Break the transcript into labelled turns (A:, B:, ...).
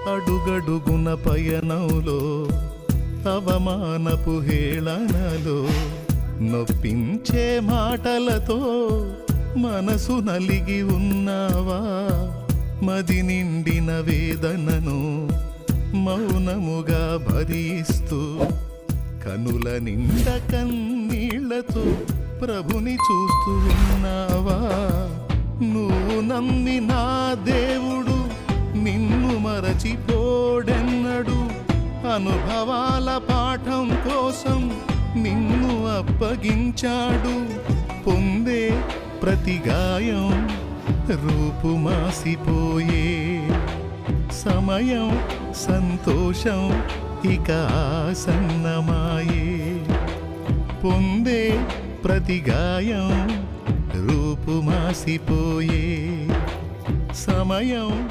A: అడుగడుగున పయనంలో అవమానపు హేళనలో నొప్పించే మాటలతో మనసు నలిగి ఉన్నావా? మది నిండిన వేదనను మౌనముగా భరిస్తూ కనుల నిండ కన్నీళ్లతో ప్రభుని చూస్తూ ఉన్నావా? నువ్వు నమ్మిన దేవుడు నిన్ను మరచిపోడెన్నడు. అనుభవాల పాఠం కోసం నిన్ను అప్పగించాడు. పొందే ప్రతి గాయం రూపుమాసిపోయే సమయం సంతోషం ఇక ఆసన్నమాయే. పొందే ప్రతి గాయం రూపుమాసిపోయే సమయం